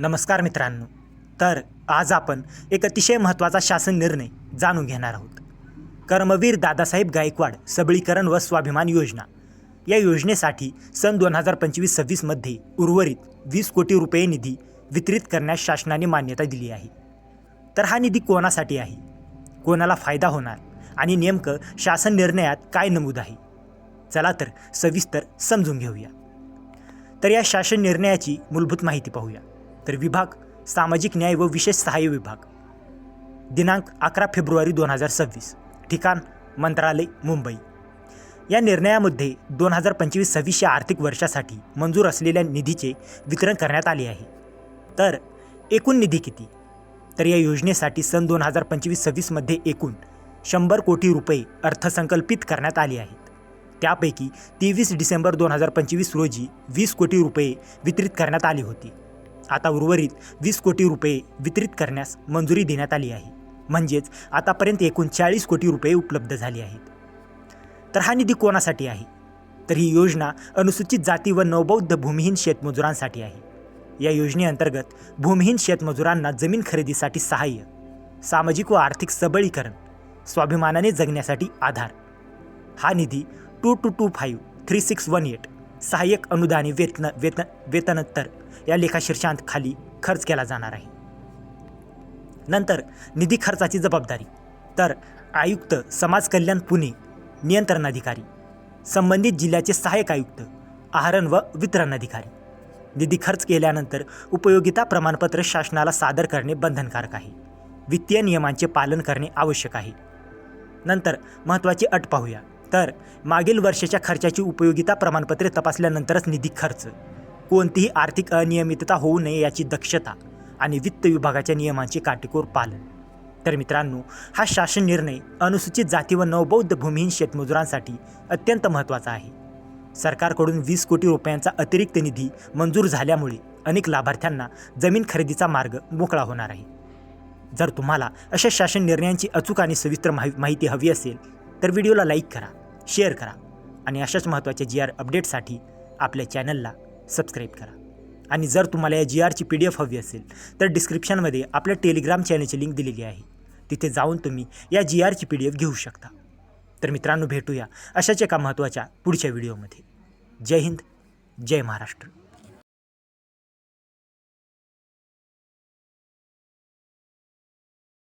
नमस्कार मित्रांनो. तर आज आपण एक अतिशय महत्त्वाचा शासन निर्णय जाणून घेणार आहोत. कर्मवीर दादासाहेब गायकवाड सबळीकरण व स्वाभिमान योजना या योजनेसाठी सन 2025-26 मध्ये उर्वरित 20 कोटी रुपये निधी वितरित करण्यास शासनाने मान्यता दिली आहे. तर हा निधी कोणासाठी आहे, कोणाला फायदा होणार आणि नेमकं शासन निर्णयात काय नमूद आहे, चला तर सविस्तर समजून घेऊया. तर या शासन निर्णयाची मूलभूत माहिती पाहूया. तर विभाग सामाजिक न्याय व विशेष सहाय्य विभाग, दिनांक 11 फेब्रुवारी 2026, ठिकाण मंत्रालय मुंबई. या निर्णयामध्ये 2025-26 या आर्थिक वर्षासाठी मंजूर असलेल्या निधीचे वितरण करण्यात आले आहे. तर एकूण निधी किती? तर या योजनेसाठी सन 2025-26 मध्ये एकूण 100 कोटी रुपये अर्थसंकल्पित करण्यात आले आहेत. त्यापैकी 23 डिसेंबर 2025 रोजी 20 कोटी रुपये वितरित करण्यात आली होती. आता उर्वरित 20 कोटी रुपये वितरित करण्यास मंजुरी देण्यात आली आहे. म्हणजेच आतापर्यंत एकूण 40 कोटी रुपये उपलब्ध झाले आहेत. तर हा निधी कोणासाठी आहे? तर ही योजना अनुसूचित जाती व नवबौद्ध भूमिहीन शेतमजुरांसाठी आहे. या योजनेअंतर्गत भूमिहीन शेतमजुरांना जमीन खरेदीसाठी सहाय्य, सामाजिक व आर्थिक सबळीकरण, स्वाभिमानाने जगण्यासाठी आधार. हा निधी 2225-3618 सहाय्यक अनुदाने वेतनोत्तर या लेखाशीर्षांखाली खर्च केला जाणार आहे. नंतर निधी खर्चाची जबाबदारी. तर आयुक्त समाज कल्याण पुणे, नियंत्रण अधिकारी, संबंधित जिल्ह्याचे सहाय्यक आयुक्त, आहरण व वितरण अधिकारी. निधी खर्च केल्यानंतर उपयोगिता प्रमाणपत्र शासनाला सादर करणे बंधनकारक आहे. वित्तीय नियमांचे पालन करणे आवश्यक आहे. नंतर महत्त्वाची अट पाहूया. तर मागील वर्षाच्या खर्चाची उपयोगिता प्रमाणपत्रे तपासल्यानंतरच निधी खर्च, कोणतीही आर्थिक अनियमितता होऊ नये याची दक्षता आणि वित्त विभागाच्या नियमांचे काटेकोर पालन. तर मित्रांनो, हा शासन निर्णय अनुसूचित जाती व नवबौद्ध भूमिहीन शेतमजुरांसाठी अत्यंत महत्त्वाचा आहे. सरकारकडून 20 कोटी रुपयांचा अतिरिक्त निधी मंजूर झाल्यामुळे अनेक लाभार्थ्यांना जमीन खरेदीचा मार्ग मोकळा होणार आहे. जर तुम्हाला अशा शासन निर्णयांची अचूक आणि सविस्तर माहिती हवी असेल तर व्हिडिओला लाईक करा, शेअर करा आणि अशाच महत्त्वाच्या GR अपडेटसाठी आपल्या चॅनलला सबस्क्राईब करा. आणि जर तुम्हाला या GRची PDF हवी असेल तर डिस्क्रिप्शनमध्ये आपल्या टेलिग्राम चॅनलची लिंक दिलेली आहे. तिथे जाऊन तुम्ही या GRची PDF घेऊ शकता. तर मित्रांनो, भेटूया अशाच एका महत्त्वाच्या पुढच्या व्हिडिओमध्ये. जय हिंद, जय महाराष्ट्र.